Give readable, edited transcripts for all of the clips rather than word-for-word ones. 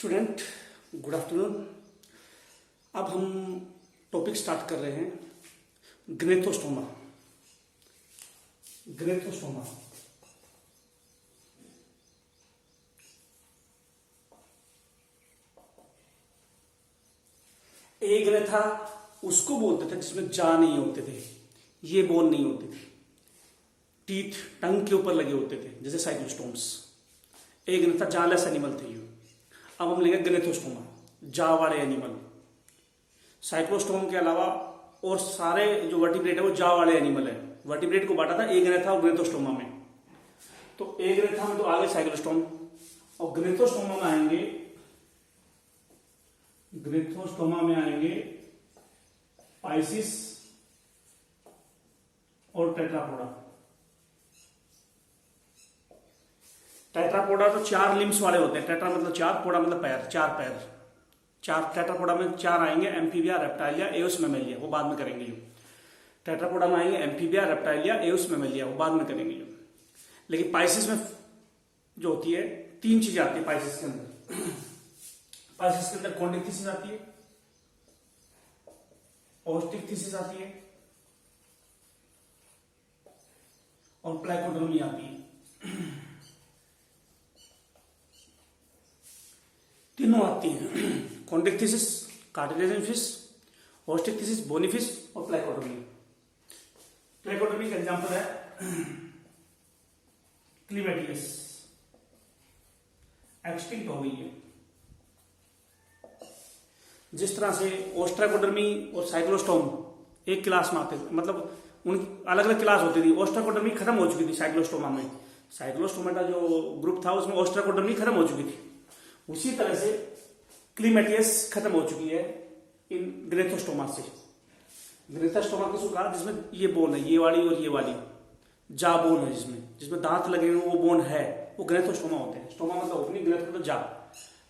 Student, good afternoon. अब हम topic start कर रहे हैं ग्नेथोस्टोमा। ग्नेथोस्टोमा एक ग्नेथा उसको बोलते थे जिसमें जा नहीं होते थे, ये बोन नहीं होती थी, टीथ टंग के ऊपर लगे होते थे जैसे साइक्लोस्टोम्स। एक ग्नेथा जालेस एनिमल थे। अब हम लेंगे ग्नेथोस्टोमा, जा वाले एनिमल। साइक्लोस्टोम के अलावा और सारे जो वर्टिब्रेट है वो जा वाले एनिमल है। वर्टिब्रेट को बांटा था ए ग्नेथा और ग्नेथोस्टोमा में। तो ए ग्नेथा में तो आगे साइक्लोस्टोम और ग्नेथोस्टोमा में आएंगे, ग्नेथोस्टोमा में आएंगे पाइसिस और टेट्रापोडा। टेट्रापोडा तो चार लिम्स वाले होते हैं। टेट्रा मतलब चार, पोडा मतलब पैर, चार पैर। चार टेट्रापोडा में चार आएंगे, एम्फीबिया, रेप्टाइलिया, एओस, मैमेलिया, वो बाद में करेंगे। जो टेट्रापोडा में आएंगे एम्फीबिया, रेप्टाइलिया, एओस, मैमेलिया, वो बाद में करेंगे। जो लेकिन पाइसिस में जो होती है तीन चीजें आती है पाइसिस के अंदर। पाइसिस के अंदर कॉन्डिक्थिसिस आती है, ओस्टिक्थिसिस आती है और प्लाकोडर्मी आती है। तीनों आती हैं, कॉन्डिक्थिसिस कार्टिलेजियस फिश, ओस्टिक्थिसिस बोनी फिश और प्लाकोडर्मी। प्लाकोडर्मी का एग्जांपल है क्लीमेटियस, एक्सटिंक्ट हो गई है। जिस तरह से ओस्ट्राकोडर्मी और साइक्लोस्टोम एक क्लास में आते थे, मतलब उनकी अलग अलग क्लास होती थी। ओस्ट्राकोडर्मी खत्म हो चुकी थी साइक्लोस्टोमा में। साइक्लोस्टोमा का जो ग्रुप था उसमें ओस्ट्राकोडर्मी खत्म हो चुकी थी। उसी तरह से क्लीमेटियस खत्म हो चुकी है इन ग्नेथोस्टोमा से। ग्नेथोस्टोमा किसको कहा? जिसमें ये बोन है, ये वाली और ये वाली जा बोन है, जिसमें दांत लगे हुए वो बोन है, वो ग्नेथोस्टोमा होते हैं। स्टोमा मतलब ओपनिंग, ग्नेथ मतलब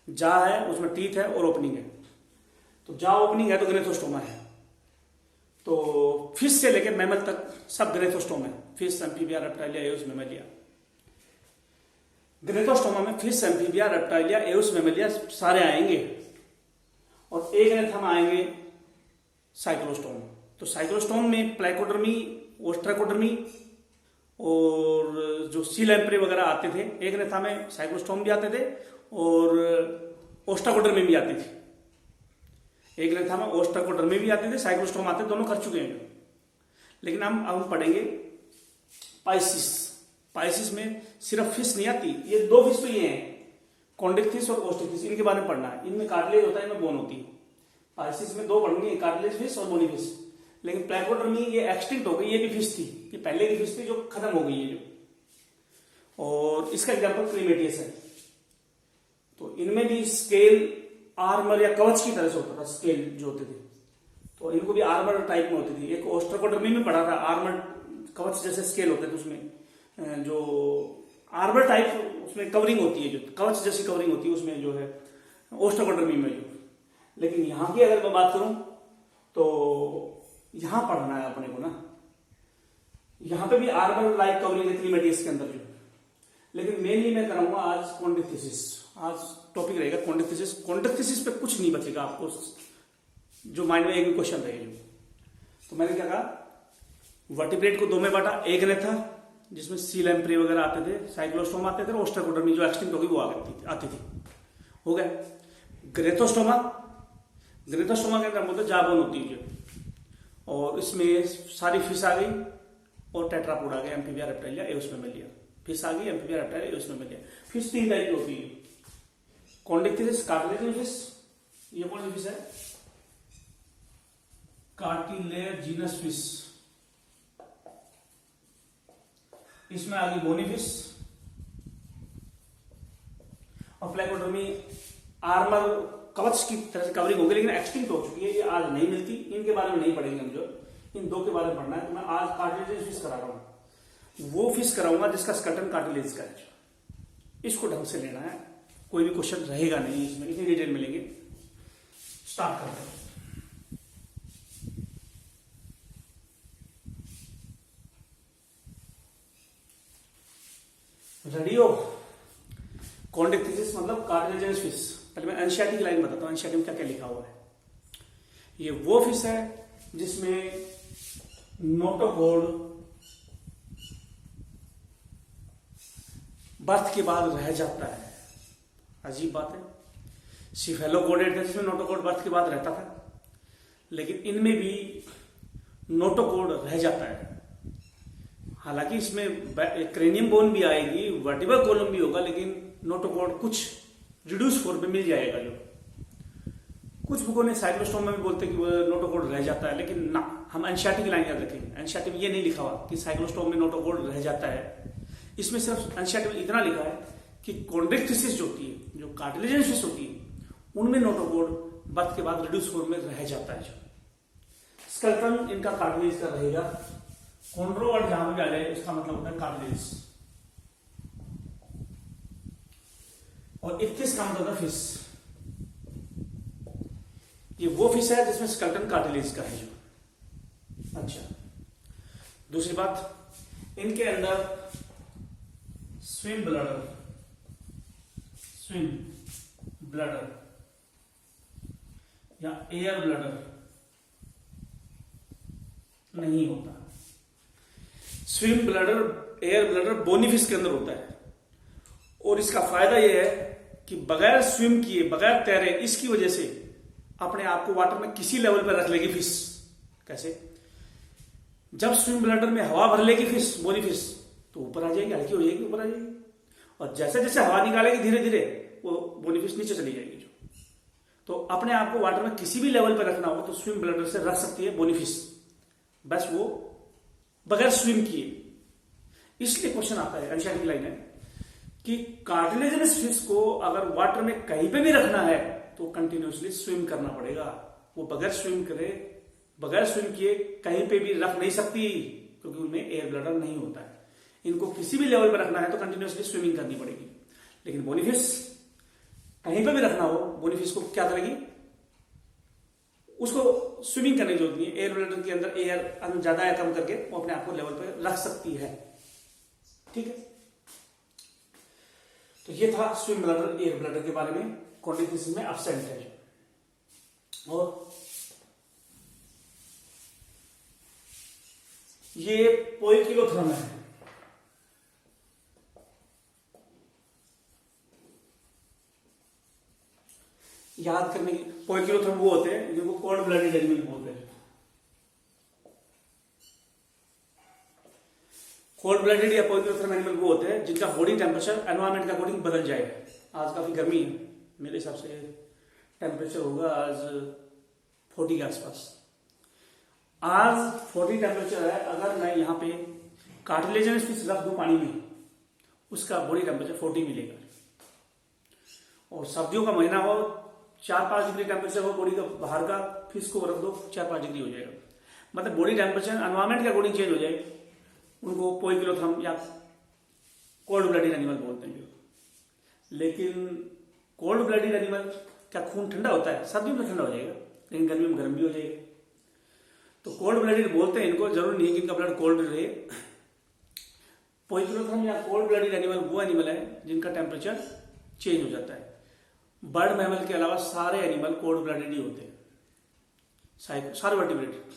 जा है, उसमें टीथ है और ओपनिंग है। तो जा ओपनिंग है तो ग्नेथोस्टोमा है। तो फिश से लेकर मैमल तक सब ग्नेथोस्टोमा है। Fish, amphibia, reptilia, aves, mammalia. Gnathostoma में fish, amphibia, reptilia, aves, mammalia सारे आएंगे और एक ग्नेथा में आएंगे साइक्लोस्टोम। तो साइक्लोस्टोम में प्लाकोडर्मी, ओस्ट्राकोडर्मी और जो सी लैम्प्रे वगैरह आते थे। एक ग्नेथा में साइक्लोस्टोम भी आते थे और ओस्ट्राकोडर्मी भी आती थी। एक ग्नेथा में ओस्ट्राकोडर्मी भी आते थे, साइक्लोस्टोम आते, दोनों कर चुके हैं। लेकिन हम पढ़ेंगे पाइसिस। पाइसिस में सिर्फ फिश नहीं आती, ये दो फिश तो ये हैं, कॉन्डिक्थिस और ओस्टिक्थिस, इनके बारे में पढ़ना है। इनमें कार्टिलेज होता है, इनमें बोन होती है। पाइसिस में दो पढ़ेंगे, कार्टिलेज फिश और बोनी फिश। लेकिन प्लाकोडर्मी ये एक्सटिंक्ट हो गई, ये भी फिश थी, ये पहले की फिश थी जो खत्म हो गई है जो। और इसका एग्जाम्पल क्रीमेटियस है। तो इनमें भी स्केल आर्मर या कवच की तरह से होता था, स्केल जो होते थे। तो इनको भी आर्मर टाइप में होती थी। एक ओस्ट्राकोडर्मी में पढ़ा था, आर्मर कवच जैसे स्केल होते थे, उसमें जो आर्मर टाइप उसमें कवरिंग होती है, जो कवच जैसी कवरिंग होती है उसमें जो है ओस्ट्राकोडर्मी में जो। लेकिन यहां की अगर मैं बात करूं तो यहां पढ़ना है अपने को ना, यहां पे भी आर्मर लाइक कवरिंग है क्लीमेटियस के अंदर जो। लेकिन मेनली मैं कराऊंगा आज कॉन्डिक्थिसिस। आज टॉपिक रहेगा कॉन्डिक्थिसिस। कॉन्डिक्थिसिस पे कुछ नहीं बचेगा आपको, जो माइंड में एक भी क्वेश्चन रहेगा। तो मैंने क्या कहा, वर्टिब्रेट को दो में बांटा। एक ग्नेथा जिसमें सी लैम्प्रे वगैरह आते थे, साइक्लोस्टोमा आते थे, ओस्ट्राकोडर्मी जो एक्सटिंक्ट होगी वो आती थी। हो गया ग्नेथोस्टोमा। ग्नेथोस्टोमा के अंदर बोलते जाबोन होती है जो, और इसमें सारी फिश आ गई और टेट्रापोड आ गए, amphibia, reptilia, aves, Mammalia. Fish आ गई, amphibia, reptilia, aves, Mammalia. Fish तीन टाइप की होती है, कॉन्डिक्थिसिस, कार्टिलेजियस फिश। ये कौन सी फिश है? Cartilaginous fish. इसमें आ गई बोनी फिश। और प्लाकोडर्मी आर्मर कवच की तरह से कवरिंग होगी, लेकिन एक्सटिंक्ट हो चुकी है, ये आज नहीं मिलती। इनके बारे में नहीं पढ़ेंगे हम, जो इन दो के बारे में पढ़ना है। तो मैं आज कार्टिलेजियस फिश करा रहा हूं, वो फिश कराऊंगा जिसका स्कर्टन कार्टिलेज का है। इसको ढंग से लेना है, कोई भी क्वेश्चन रहेगा नहीं इसमें, इतनी डिटेल मिलेंगे। स्टार्ट करते हैं। रेडी हो? कॉन्डिक्थिसिस मतलब कार्टिलेजियस फिश। पहले मैं एनसीईआरटी की लाइन बताता हूँ, एनसीईआरटी में क्या क्या लिखा हुआ है। ये वो फिश है जिसमें नोटोकॉड बर्थ के बाद रह जाता है। अजीब बात है, सिफेलोकोडेट था जिसमें नोटोकॉड बर्थ के बाद रहता था, लेकिन इनमें भी नोटोकॉड रह जाता है। हालांकि इसमें क्रेनियम बोन भी आएगी, वर्टिब्रल कॉलम भी होगा, लेकिन नोटोकॉड कुछ रिड्यूस फॉर्म में मिल जाएगा। जो कुछ बुकों ने साइक्लोस्टोम में भी बोलते हैं कि वो नोटोकॉड रह जाता है, लेकिन ना, हम एनसीईआरटी की लाइन याद रखेंगे। एनसीईआरटी में ये नहीं लिखा हुआ कि साइक्लोस्टोम में नोटोकॉड रह जाता है। इसमें सिर्फ एनसीईआरटी में इतना लिखा है कि कॉन्ड्रिक्टिसिस जो होती है, जो कार्टिलेजिनस फिश होती है, उनमें नोटोकॉड बर्थ के बाद रिड्यूस फॉर्म में रह जाता है। जो स्केलेटन इनका कार्टिलेज का रहेगा। कॉन्ड्रो वर्ड जहां भी आ जाए इसका मतलब होता है कार्टिलेज, और इक्थिस का मतलब होता है फिश। ये वो फिश है जिसमें स्केलेटन कार्टिलेज का है। जो अच्छा, दूसरी बात, इनके अंदर स्विम ब्लडर या एयर ब्लडर नहीं होता। Swim bladder, air bladder bony fish के अंदर होता है, और इसका फायदा यह है कि बगैर स्विम किए, बगैर तैरे, इसकी वजह से अपने आप को वाटर में किसी लेवल पर रख लेगी फिश। कैसे? जब स्विम ब्लडर में हवा भर लेगी फिश, बोनीफिश, तो ऊपर आ जाएगी, हल्की हो जाएगी, ऊपर आ जाएगी, और जैसे जैसे हवा निकालेगी धीरे धीरे वो बोनीफिश नीचे चली जाएगी। जो तो अपने आप को वाटर में किसी भी लेवल पर रखना हो तो स्विम ब्लडर से रख सकती है बोनीफिश, बस वो बगैर स्विम किए। इसलिए क्वेश्चन आता है, एनसीईआरटी की लाइन है कि कार्टिलेजिनस फिश को अगर वाटर में कहीं पे भी रखना है तो कंटिन्यूअसली स्विम करना पड़ेगा। वो बगैर स्विम करे, बगैर स्विम किए कहीं पे भी रख नहीं सकती, क्योंकि उनमें एयर ब्लडर नहीं होता है। इनको किसी भी लेवल पर रखना है तो कंटिन्यूअसली स्विमिंग करनी पड़ेगी। लेकिन बोनीफिश कहीं पे भी रखना हो, बोनीफिश को क्या करेगी? उसको स्विमिंग करने की जरूरत नहीं है। एयर ब्लडर के अंदर एयर ज्यादा या कम करके वो अपने आप को लेवल पर रख सकती है। ठीक है, तो ये था स्विम ब्लडर, एयर ब्लडर के बारे में। कॉन्ड्रिक्टिसिस में एब्सेंट है। और ये पोइकिलोथर्म है। याद करने की, पोइकिलोथर्म वो होते हैं जिनको कोल्ड ब्लडेड एनिमल बोलते हैं। कोल्ड ब्लडेड या पोइकिलोथर्म एनिमल वो होते हैं जिनका बॉडी टेम्परेचर एनवायरमेंट के अकॉर्डिंग बदल जाए। आज काफी गर्मी है, मेरे हिसाब से टेम्परेचर होगा आज 40 के आसपास। आज 40 टेम्परेचर है, अगर मैं यहाँ पे कार्टिलेजिनस फिश रख दूं पानी में, उसका बॉडी टेम्परेचर 40 मिलेगा। और सर्दियों का महीना हो, 4-5 डिग्री टेम्परेचर हो बॉडी का, बाहर का फिश को रख दो 4-5 डिग्री हो जाएगा। मतलब बॉडी टेम्परेचर एनवायरमेंट के अकॉर्डिंग चेंज हो जाए। उनको पोइकिलोथर्म या कोल्ड ब्लडेड एनिमल बोलते हैं। लेकिन कोल्ड ब्लडेड एनिमल क्या खून ठंडा होता है? सर्दियों में ठंडा हो जाएगा, लेकिन गर्मी में गर्म भी हो जाएगा। तो कोल्ड ब्लडेड बोलते हैं इनको, जरूर नहीं है कि इनका ब्लड कोल्ड रहे। पोइकिलोथर्म या कोल्ड ब्लडेड एनिमल वो एनिमल है जिनका टेम्परेचर चेंज हो जाता है। बर्ड मैमल के अलावा सारे एनिमल कोल्ड ब्लडेड ही होते हैं। सारे vertebrate,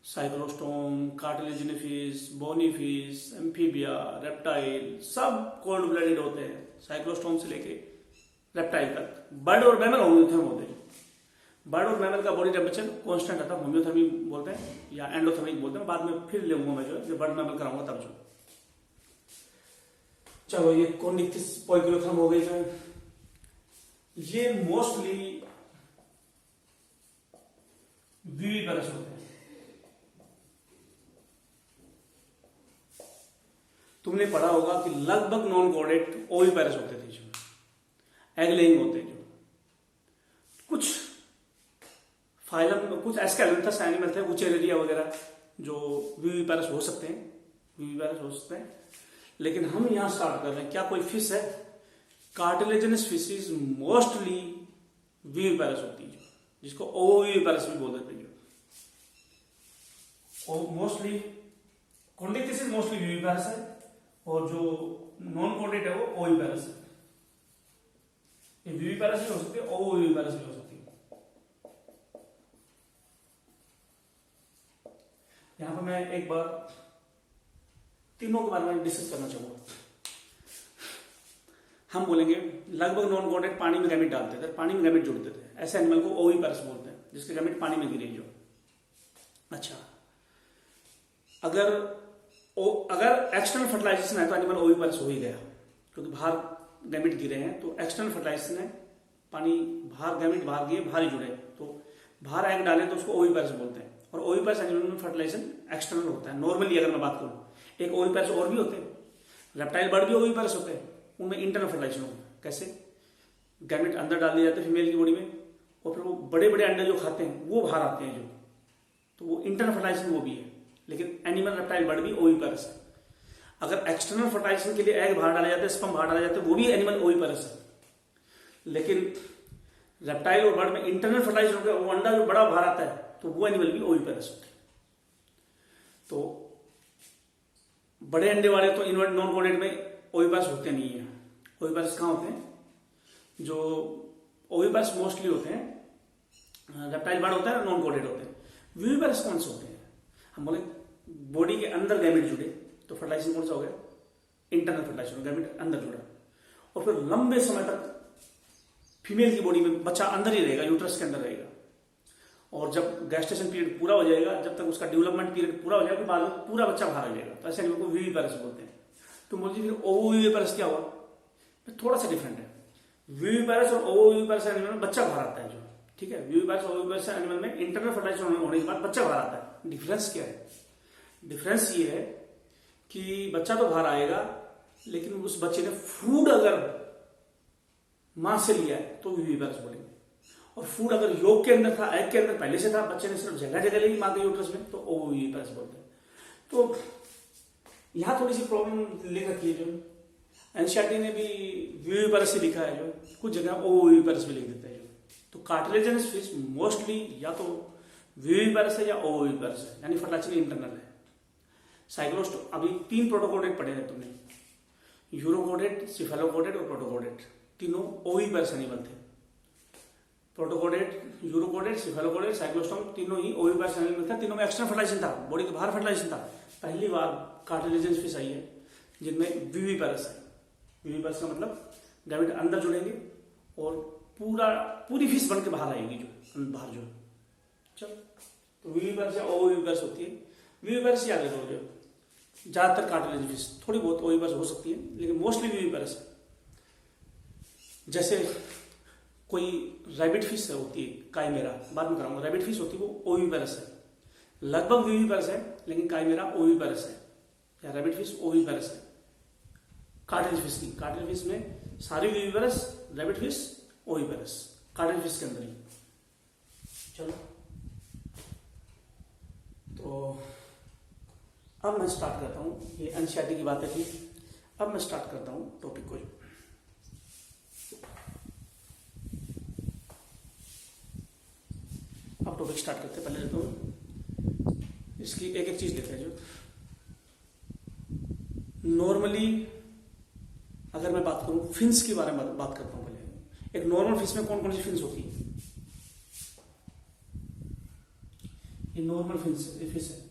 cyclostome, cartilaginous fish, bony fish, amphibia, reptile, सब कोल्ड ब्लडेड होते हैं, साइक्लोस्टोम से लेके रेप्टाइल तक। बर्ड और मैमल होम्योथर्म होते हैं। बर्ड और मैमल का बॉडी टेम्परेचर कांस्टेंट रहता है, होम्योथर्मी बोलते हैं या एंडोथर्मिक बोलते हैं। बाद में फिर लेऊंगा मैं, जो बर्ड मैमल कराऊंगा तब। जो चलो, ये कॉन्ड्रिक्टिस पोइकिलोथर्म हो गई। जो ये मोस्टली विविपेरस होते हैं। तुमने पढ़ा होगा कि लगभग नॉन कोडेट ओविपेरस होते थे, जो एग लेइंग होते हैं। जो कुछ फाइलम, कुछ एस्केलेंथस एनिमल थे, उचेरेरिया वगैरह, जो विविपेरस हो सकते हैं, विविपेरस हो सकते हैं। लेकिन हम यहां स्टार्ट कर रहे हैं, क्या कोई फिश है कार्टिलेजिनस फिशेज मोस्टली विविपेरस होती है, जिसको ओविपेरस भी बोल देते हैं। जो मोस्टली कॉन्ड्रिक्टिस मोस्टली विविपेरस है, और जो नॉन कोडेट है वो ओविपेरस है। ये विविपेरस भी हो सकती है, ओविविपेरस भी हो सकती है। यहां पर मैं एक बार तीनों के बारे में डिस्कस करना चाहूंगा। हम बोलेंगे लगभग नॉन कॉन्टेक्ट पानी में गैमेट डालते थे, पानी में गैमेट जोड़ते थे, ऐसे एनिमल को ओविपेरस बोलते हैं, जिसके गैमेट पानी में गिरे जो। अच्छा, अगर एक्सटर्नल फर्टिलाइजेशन है तो एनिमल ओविपेरस हो ही गया, क्योंकि बाहर गैमेट गिरे हैं, तो एक्सटर्नल फर्टिलाइजेशन है, पानी बाहर गैमेट बाहर गए, बाहर ही जुड़े, तो बाहर एग डाले तो उसको ओविपेरस बोलते हैं। और ओविपेरस एनिमल में फर्टिलाइजेशन एक्सटर्नल होता है। नॉर्मली अगर मैं बात करूं, एक ओविपेरस और भी होते हैं, रेप्टाइल बर्ड भी ओविपेरस होते हैं, उनमें इंटरनल फर्टिलाइजेशन होता है। कैसे? गैमेट अंदर डाल दिए जाते हैं फीमेल की बॉडी में, और फिर वो बड़े बड़े अंडे जो खाते हैं वो बाहर आते हैं जो, तो वो इंटरनल फर्टिलाइजेशन वो भी है। लेकिन एनिमल रेप्टाइल बर्ड भी ओविपेरस है। अगर एक्सटर्नल फर्टिलाइजेशन के लिए एग बाहर डाले जाते हैं, स्पर्म बाहर डाले जाते हैं, वो भी एनिमल ओविपेरस है। लेकिन रेप्टाइल और बर्ड में इंटरनल फर्टिलाइजेशन होकर वो अंडा जो बड़ा बाहर आता है, तो वो एनिमल भी ओविपेरस होते हैं। तो बड़े अंडे वाले तो इन्वर्ट नॉन कोडेड में ओविपेरस होते नहीं है। ओविपेरस कहाँ होते हैं? जो ओविपेरस मोस्टली होते हैं रेप्टाइल बर्ड होता है, नॉन कोडेड होते हैं। विविपेरस कौन से होते हैं? हम बोले बॉडी के अंदर गैमेट जुड़े तो फर्टिलाइजेशन कौन सा हो गया? इंटरनल फर्टिलाइजेशन, गैमेट अंदर जुड़ा, और फिर लंबे समय तक फीमेल की बॉडी में बच्चा अंदर ही रहेगा, यूट्रस के अंदर रहेगा, और जब गैस्टेशन पीरियड पूरा हो जाएगा, जब तक उसका डेवलपमेंट पीरियड पूरा हो जाएगा, बाद में पूरा बच्चा बाहर आ जाएगा। तो ऐसे एनिमल को विविपेरस बोलते हैं। तो बोलिए फिर ओविविपेरस क्या हुआ? थोड़ा सा डिफरेंट है। विविपेरस और ओविविपेरस एनिमल में बच्चा बाहर आता है जो, ठीक है। विविपेरस और ओविविपेरस एनिमल में इंटरनल फर्टिलाइजेशन होने के बाद बच्चा बाहर आता है। डिफरेंस क्या है? डिफरेंस ये है कि बच्चा तो बाहर आएगा, लेकिन उस बच्चे ने फूड अगर मां से लिया है तो विविपेरस बोलेंगे, और फूड अगर योग के अंदर था, एग के अंदर पहले से था, बच्चे ने सिर्फ जगह जगह ली मां के यूट्रस में, तो ओविविपेरस बोलते हैं। तो यहां थोड़ी सी प्रॉब्लम लिख रखी है जो एनसीईआरटी ने भी विविपेरस ही लिखा है, जो कुछ जगह ओविविपेरस भी लिख देता है जो। तो कार्टिलेजिनस फिश मोस्टली या तो विविपेरस है या ओविविपेरस है, यानी फर्टिलाइजेशन इंटरनल है। साइक्लोस्टोम, अभी 3 प्रोटोकोडेट पढ़े हैं तुमने, यूरोकोडेट, सिफेलोकोडेट और प्रोटोकोडेट, तीनों ओविपेरस एनिमल थे। प्रोटोकोडेट, यूरोकोडेट, सिफेलोकोडेट, साइक्लोस्टोम, तीनों ही ओविपेरस एनिमल थे। तीनों में एक्सटर्नल फर्टिलाइजेशन था, बॉडी के बाहर फर्टिलाइजेशन था। पहली बार कार्टिलेजिनस फिश आई है जिनमें विविपेरस है। विविपेरस का मतलब गैमेट अंदर जुड़ेंगे और पूरी फिश बन के बाहर आएगी जो बाहर जो। चलो, तो विविपेरस या ओविपेरस होती है। विविपेरस याद रखो, जो ज्यादातर कार्टिलेजिनस फिश, थोड़ी बहुत ओविपेरस हो सकती है, लेकिन मोस्टली विविपेरस है। जैसे कोई रैबिट फिश होती है, काइमेरा, बाद में कराऊंगा, रैबिट फिश होती है वो ओविपेरस है, लगभग विविपेरस है, लेकिन काइमेरा ओविपेरस है, या रैबिट फिश ओविपेरस है। कार्टिलेज फिश की, कार्टिलेज फिश में सारी viviparous, rabbit fish oviparous, cartilage fish के अंदर ही। चलो, तो अब मैं स्टार्ट करता हूं, ये एनसीईआरटी की बातें थी, अब मैं स्टार्ट करता हूं टॉपिक को। अब टॉपिक स्टार्ट करते पहले तो इसकी एक एक चीज लेते हैं। जो नॉर्मली अगर मैं बात करूं फिन्स के बारे में बात करता हूं पहले। एक नॉर्मल फिश में कौन कौन सी फिन्स होती है? ये नॉर्मल फिश है।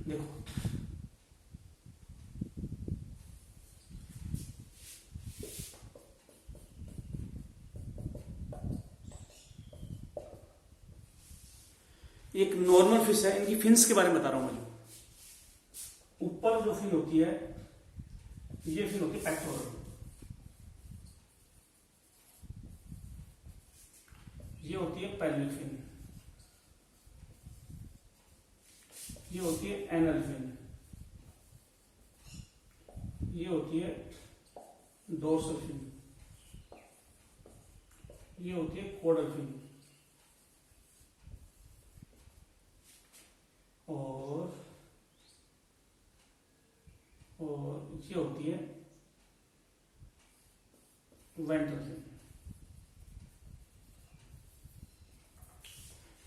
देखो, एक नॉर्मल फिश है, इनकी फिन्स के बारे में बता रहा हूं मैं। जो ऊपर जो फिन होती है, ये फिन होती है पेक्टोरल, ये होती है पेल्विक फिन, ये होती है एनल फिन, ये होती है डोर्सल फिन, ये होती है कोडल फिन, और ये होती है वेंट्रल फिन।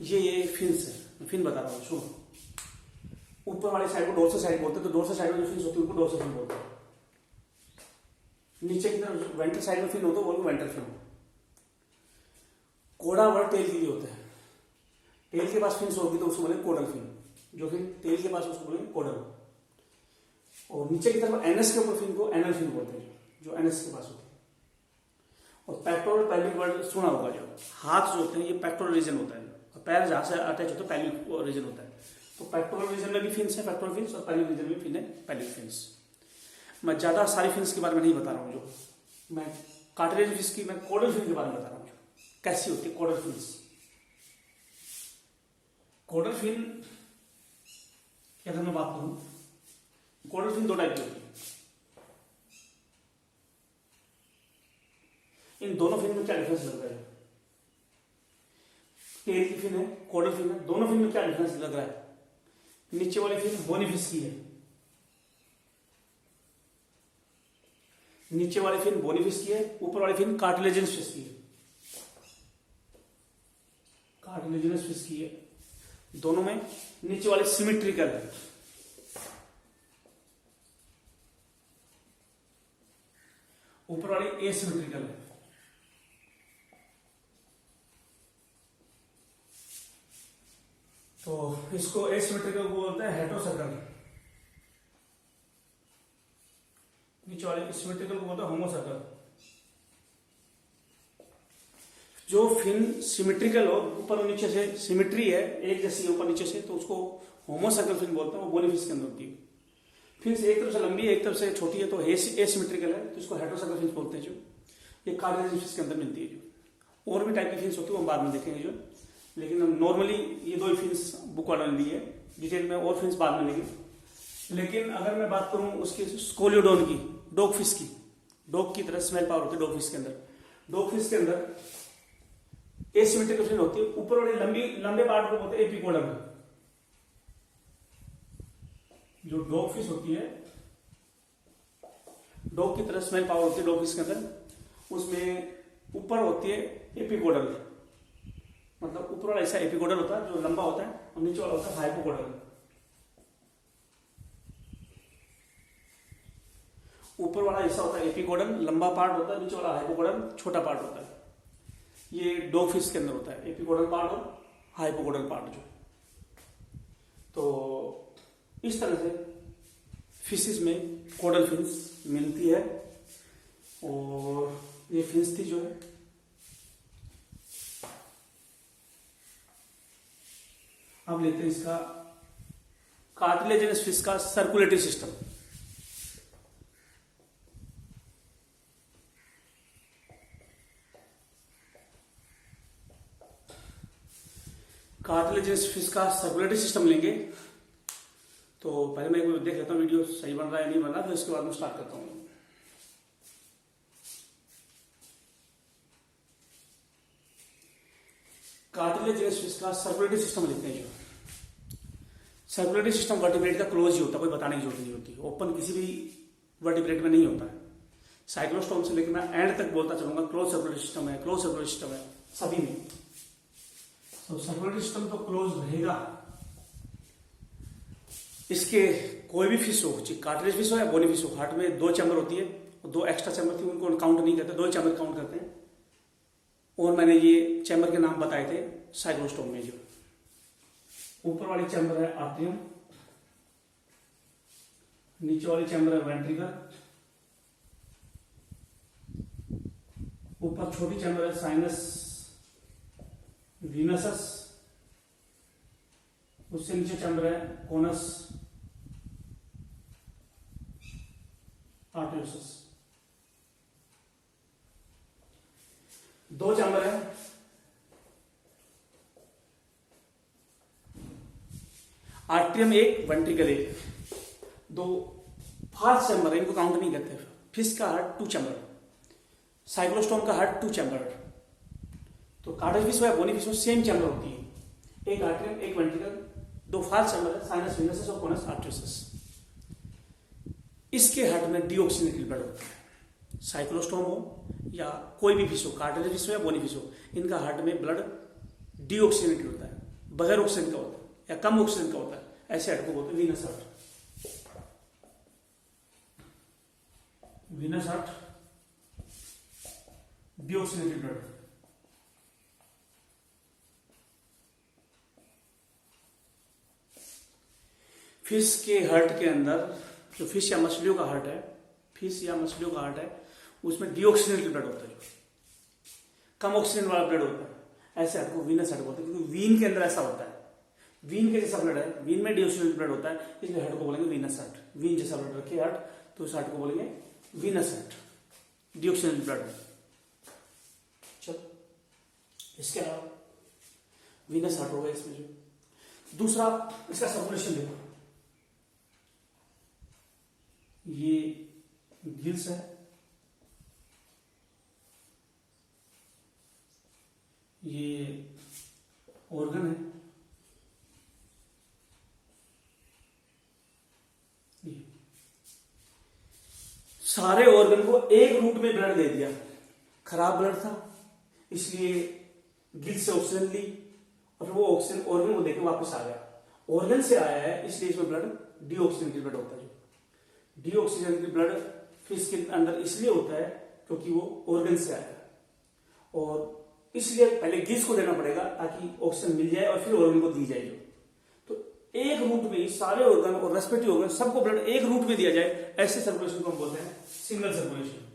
ये फिन्स है, मैं फिन बता रहा हूँ सुनो। ऊपर वाली साइड को डोर्सल साइड बोलते हैं, तो डोर्सल साइड में जो फिन्स होती है उनको डोर्सल फिन बोलते हैं। नीचे की तरफ वेंट्रल साइड में फिन होता है वो वेंट्रल फिन। कोड़ा वर्ड टेल के लिए होता है, टेल के पास फिन्स होगी तो उसको बोलेंगे कोडल फिन, जो फिन टेल के पास उसको बोलेंगे कोडल। और नीचे की तरफ एनएस के ऊपर फिन को एनल फिन बोलते हैं, जो एनएस के पास होते हैं। और पेक्टोरल पैल्विक वर्ड सुना होगा, जो हाथ जो होते हैं ये पेक्टोरल रीजन होता है, और पैर जहां से अटैच होता है पैल्विक रीजन होता है। तो पेक्टोरल रीजन में भी फिन्स है, पेक्टोरल फिन्स, और पैल्विक रीजन में फिन है, पैल्विक फिन्स। मैं ज्यादा सारी फिन्स के बारे में नहीं बता रहा हूँ, जो मैं कार्टिलेज फिश की, मैं कोडल फिन के बारे में बता रहा हूँ, कैसी होती है कोडल फिन्स। कोडल फिन की अगर मैं बात करूं, कोडल फिन दो टाइप की होती है। इन दोनों फिन में क्या डिफरेंस लग रहा है? टेल की फिन है, कोडल फिन है, दोनों फिन में क्या डिफरेंस लग रहा है? नीचे वाली फिन बोनी फिश की है, नीचे वाली फिन बोनी फिश की है, ऊपर वाली फिन कार्टिलेजिनस फिश की है, कार्टिलेजिनस फिश की है। दोनों में नीचे वाली सिमेट्रिकल है, ऊपर वाली एसिमेट्रिकल है। तो इसको एसिमेट्रिकल को बोलते हैं हेटेरोसर्कल, नीचे वाले सिमेट्रिकल को बोलते हैं होमोसर्कल। जो फिन सिमेट्रिकल हो, ऊपर और नीचे से सिमेट्री है, एक जैसी ऊपर नीचे से, तो उसको होमोसर्कल फिन बोलते हैं, वो बोनी फिश के अंदर होती है। फिन एक तरफ से लंबी है, एक तरफ से छोटी है, तो एसिमेट्रिकल है, तो इसको हेटेरोसर्कल फिन बोलते हैं, जो ये कार्टिलेजिनस फिश के अंदर मिलती है। जो और भी टाइप की फिन्स होती है वो हम बाद में देखेंगे, जो लेकिन हम नॉर्मली ये दो फिन्स बुक वाला ली है, डिटेल में और फिन्स बाद में लेंगे। लेकिन अगर मैं बात करूं उसकी स्कोलियोडोन की, डॉग फिश की, डॉग की तरह स्मेल पावर होती है डॉग फिश के अंदर। डॉग फिश के अंदर एसिमेट्रिकल फिन होती है, ऊपर वाले लंबे पार्ट को बोलते हैं एपिकोडल। जो डॉग फिश होती है, डॉग की तरह स्मेल पावर होती है डॉग फिश के अंदर, उसमें ऊपर होती है एपिकोडल, मतलब ऊपर वाला ऐसा एपिकोडल होता है जो लंबा होता है, और नीचे वाला होता है हाइपोकोडल। ऊपर वाला ऐसा होता है एपिकोडल, लंबा पार्ट होता है, नीचे वाला हाइपोकोडल, छोटा पार्ट होता है। ये डॉग फिश के अंदर होता है, एपिकोडल पार्ट और हाइपोकोडल पार्ट जो। तो इस तरह से फिशेस में कोडल फिन्स मिलती है। और ये फिन्स थी जो है, अब लेते हैं इसका कार्टिलेजिनस फिश का सर्कुलेटरी सिस्टम। कार्टिलेजिनस फिश का सर्कुलेटरी सिस्टम लेंगे, तो पहले मैं एक बार देख लेता हूँ वीडियो सही बन रहा है नहीं बन रहा, फिर उसके बाद में स्टार्ट करता हूँ। कार्टिलेजिनस फिश का सर्कुलेटरी सिस्टम लेते हैं। जो सर्कुलेटरी सिस्टम वर्टिब्रेट का क्लोज ही होता है, कोई बताने की जरूरत नहीं होती, ओपन किसी भी वर्टिब्रेट में नहीं होता है। साइक्लोस्टोम से लेकर मैं एंड तक बोलता चलूंगा, क्लोज सर्कुलेटरी सिस्टम है, क्लोज सर्कुलेटरी सिस्टम है सभी में। तो सर्कुलेटरी सिस्टम तो क्लोज रहेगा। इसके कोई भी फिश हो, चाहे कार्टिलेज फिश हो या बोनी फिश हो, हार्ट में दो चैम्बर होती है, और दो एक्स्ट्रा चैम्बर थी उनको काउंट नहीं करते, दो चैम्बर काउंट करते हैं। और मैंने ये चैम्बर के नाम बताए थे साइक्लोस्टोम में। जो ऊपर वाली चैम्बर है आर्ट्रियम, नीचे वाली चैम्बर है वेंट्रिकल, ऊपर छोटी चैम्बर है साइनस वीनसस, उससे नीचे चैम्बर है कोनस आर्टियोसस। दो चैम्बर है, आर्ट्रियम एक, वेंट्रिकल एक, दो फास्ट चैम्बर है, इनको काउंट नहीं करते। फिश का हार्ट टू चैम्बर, साइक्लोस्टोम का हार्ट टू चैम्बर। तो कार्टिलेज फिश हो या बोनी फिश हो सेम चैम्बर होती है, एक आर्ट्रियम एक वेंट्रिकल, दो फास्ट चैम्बर है साइनस वीनसस और कोनस आर्टियोसस। इसके हार्ट में डीऑक्सीनेटेड ब्लड होता है। साइक्लोस्टोम हो या कोई भी फिश हो, कार्टिलेज फिश हो या बोनी फिश हो, इनका हार्ट में ब्लड डीऑक्सीनेटेड होता है। बगैर ऑक्सीजन का होता है या कम ऑक्सीजन का होता है, ऐसे हार्ट को बोलते हैं venous heart. Venous heart, deoxygenated blood. Fish के हार्ट के अंदर, जो फिश या मछलियों का हार्ट है, फिश या मछलियों का हार्ट है, उसमें डीऑक्सीजनेटेड ब्लड होता है, कम ऑक्सीजन वाला ब्लड होता है, ऐसे हार्ट को वीनस हार्ट बोलते हैं, क्योंकि वीन के अंदर ऐसा होता है, वीन के जैसा ब्लड है, वीन में डीऑक्सीजनेटेड ब्लड होता है, इसलिए हार्ट को बोलेंगे वीनस हार्ट। वीन जैसा ब्लड रखे हार्ट, तो उस हार्ट को बोलेंगे वीनस हार्ट, डीऑक्सीजनेटेड ब्लड। चलो, इसके अलावा वीनस हार्ट होगा इसमें। जो दूसरा, इसका सर्कुलेशन देखो, ये गिल्स है, ये ऑर्गन है, ये सारे ऑर्गन को एक रूट में ब्लड दे दिया। खराब ब्लड था इसलिए गिल्स से ऑक्सीजन ली और फिर वो ऑक्सीजन ऑर्गन को देके वापस आ गया। ऑर्गन से आया है इसलिए इसमें ब्लड डीऑक्सीजनेटेड ब्लड होता है। डीऑक्सीजनेटेड ब्लड फिश के अंदर इसलिए होता है क्योंकि वो ऑर्गन से आया है, और इसलिए पहले गिल्स को देना पड़ेगा ताकि ऑक्सीजन मिल जाए और फिर ऑर्गन को दी जाए। तो एक रूट में सारे ऑर्गन और रेस्पिरेटरी ऑर्गन सबको ब्लड एक रूट में दिया जाए, ऐसे सर्कुलेशन को हम बोलते हैं सिंगल सर्कुलेशन।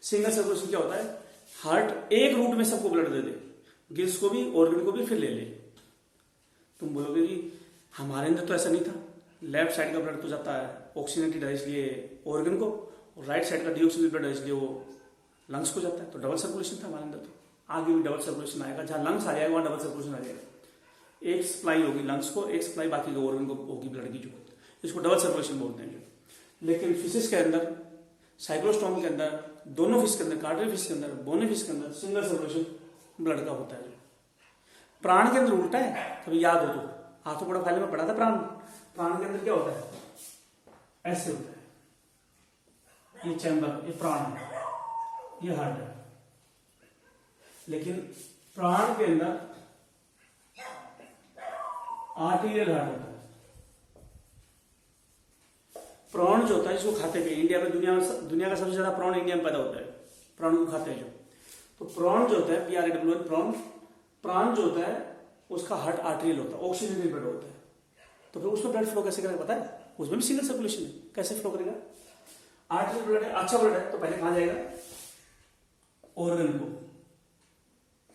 सिंगल सर्कुलेशन क्या होता है? हार्ट एक रूट में सबको ब्लड दे दे, गिल्स को भी ऑर्गन को भी, फिर ले ले। तुम बोलोगे कि हमारे अंदर तो ऐसा नहीं था, लेफ्ट साइड का ब्लड तो जाता है ऑक्सीजनेटेड है इसलिए ऑर्गन को, और राइट साइड का डीऑक्सीजनेटेड ब्लड है इसलिए वो लंग्स को जाता है। तो डबल सर्कुलेशन था हमारे अंदर, तो आगे भी डबल सर्कुलेशन आएगा, जहां लंग्स आ जाएगा वहां डबल सर्कुलेशन आ जाएगा। एक सप्लाई होगी लंग्स को, एक सप्लाई बाकी के ऑर्गन को होगी ब्लड की, जो इसको डबल सर्कुलेशन बोलते हैं। लेकिन फिशेस के अंदर, साइक्लोस्टोम के अंदर, दोनों फिश के अंदर, कार्टरी फिश के अंदर, बोनी फिश के अंदर सिंगल सर्कुलेशन ब्लड का होता है। प्राण के अंदर उल्टा है, कभी याद हो तो हाथों बड़ा फाइल में पढ़ा था। प्राण के अंदर क्या होता है? ऐसे होता है, ये चैम्बर, ये प्राण है, ये हार्ट है। लेकिन प्राण के अंदर आर्टीरियल हार्ट होता है। प्राण जो होता है जिसको खाते हैं इंडिया में, दुनिया का सबसे ज्यादा प्राण इंडिया में पैदा होता है, प्राण को खाते हैं जो। तो प्राण जो होता है, PRAWN, प्राण जो होता है उसका हार्ट आर्टरियल होता है, ऑक्सीजनेटेड ब्लड होता है। तो फिर उसमें ब्लड फ्लो कैसे करेगा पता है? उसमें भी सिंगल सर्कुलेशन है, कैसे फ्लो करेगा? आर्टरियल ब्लड है, अच्छा ब्लड है, तो पहले कहां जाएगा? ऑर्गन को,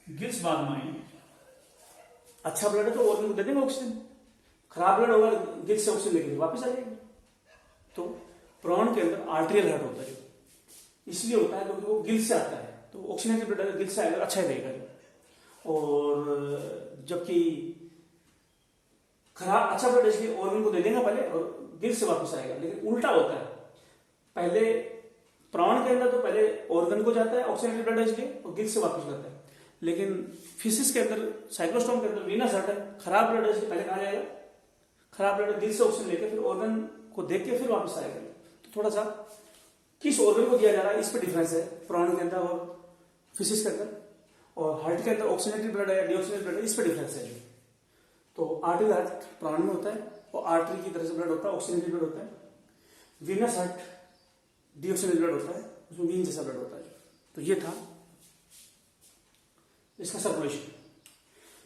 गिल्स बाद में आएंगे। अच्छा ब्लड है तो ऑर्गन को दे देंगे ऑक्सीजन, खराब ब्लड होगा गिल्स से ऑक्सीजन लेके वापस आ जाएंगे। तो प्राण के अंदर आर्टरियल हार्ट होता है, इसलिए होता है क्योंकि वो गिल्स से आता है, तो ऑक्सीजनेटेड ब्लड गिल्स से आएगा, अच्छा ही रहेगा। और जबकि खराब, अच्छा ब्लड इसलिए ऑर्गन को दे देगा पहले और गिल्स से वापस आएगा। लेकिन उल्टा होता है, पहले प्राण के अंदर तो पहले ऑर्गन को जाता है ऑक्सीजनेटेड ब्लड इसलिए, और गिल्स से वापस जाता है। लेकिन फिशिस के अंदर, साइक्लोस्टोम के अंदर वीनस हार्ट है, खराब ब्लड इसलिए पहले कहां जाएगा? खराब ब्लड गिल्स से ऑक्सीजन लेकर फिर ऑर्गन को देख के फिर वापस आएगा। तो थोड़ा सा किस ऑर्गन को दिया जा रहा है इस पर डिफरेंस है प्राण के अंदर और फिशिस के अंदर। और हार्ट के अंदर ऑक्सीजनेटेड ब्लड है, डीऑक्सीजनेटेड ब्लड है, इस पर डिफरेंस है। तो आर्टरी हार्ट प्राण में होता है और आर्टरी की तरह से ब्लड होता है, ऑक्सीजनेटेड ब्लड होता है। वीनस हार्ट डीऑक्सीजनेटेड ब्लड होता है, उसमें वीन जैसा ब्लड होता है। तो ये था इसका सर्कुलेशन।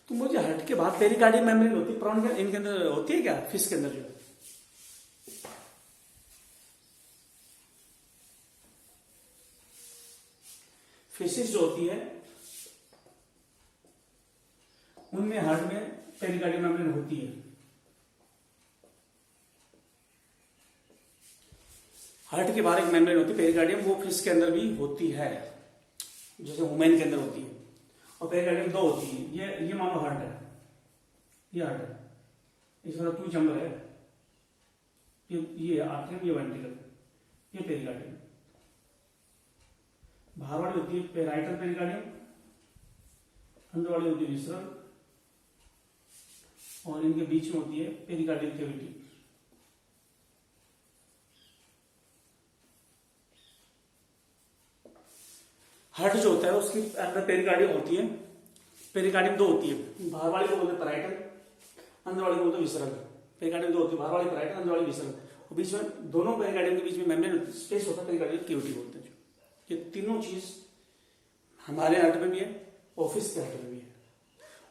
तो मुझे हार्ट के बाद पेरिकार्डियम मेम्ब्रेन होती है प्राण के, इनके अंदर होती है क्या? फिश के अंदर जो फिशेस जो होती है उनमें हार्ट में पेरिकार्डियम मेम्ब्रेन होती है। हार्ट के बाहर एक मेम्ब्रेन होती है पेरिकार्डियम, वो फिश के अंदर भी होती है, जैसे वुमेन के अंदर होती है। और पेरिकार्डियम दो होती है, ये मानो हार्ट है, ये हार्ट है, इसका टू चैम्बर है, ये आर्टरियम, ये वेंट्रिकल, ये पेरिकार्डियम। बाहर वाली होती है पेराइटल पेरिकार्डियम, अंदर वाली होती है विसरल, और इनके बीच में होती है पेरिकार्डियल कैविटी। हार्ट जो होता है उसकी अंदर पेरिकार्डियम होती है। पेरिकार्डियम दो होती है, बाहर वाली को बोलते हैं पैराइटल, अंदर वाली को बोलते हैं विसरल। पेरिकार्डियम दो होती है, बाहर वाली पैराइटल, अंदर वाली विसरल। और बीच में दोनों पेरिकार्डियम के बीच में मेम्ब्रेन स्पेस होता है, पेरिकार्डियम कैविटी बोलते हैं। ये तीनों चीज हमारे हार्ट में भी है, ऑफिस के हार्ट में भी है।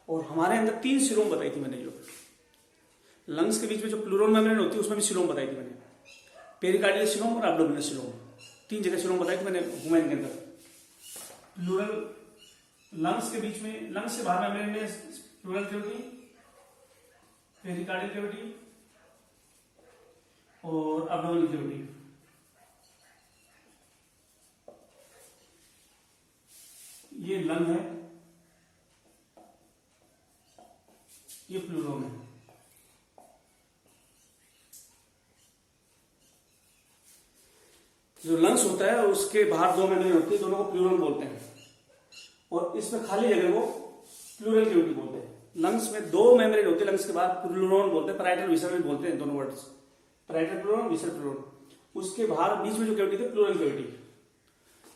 और हमारे अंदर 3 सिलोम बताई थी मैंने, जो लंग्स के बीच में जो प्लूरल मेम्ब्रेन होती है उसमें भी सिलोम बताई थी मैंने, पेरिकार्डियल सिलोम और एब्डोमिनल सिलोम, 3 जगह सिलोम बताई थी मैंने ह्यूमन के अंदर। प्लूरल लंग्स के बीच में, लंग्स से बाहर मेम्ब्रेन में प्लूरल कैविटी, पेरिकार्डियल कैविटी और एब्डोमिनल कैविटी। ये लंग है, ये प्लूरल है। जो लंग्स होता है उसके बाहर 2 मेम्ब्रेन होती है, दोनों को प्लूरल बोलते हैं। और इसमें खाली जगह को प्लूरल कैविटी बोलते हैं। लंग्स में 2 मेम्ब्रेन होते हैं, लंग्स के बाद प्लूरल बोलते हैं, पैराइटल विसरल बोलते हैं, दोनों words, parietal pleural, visceral pleural. उसके बाहर बीच में जो कैविटी थी प्लूरल कैविटी।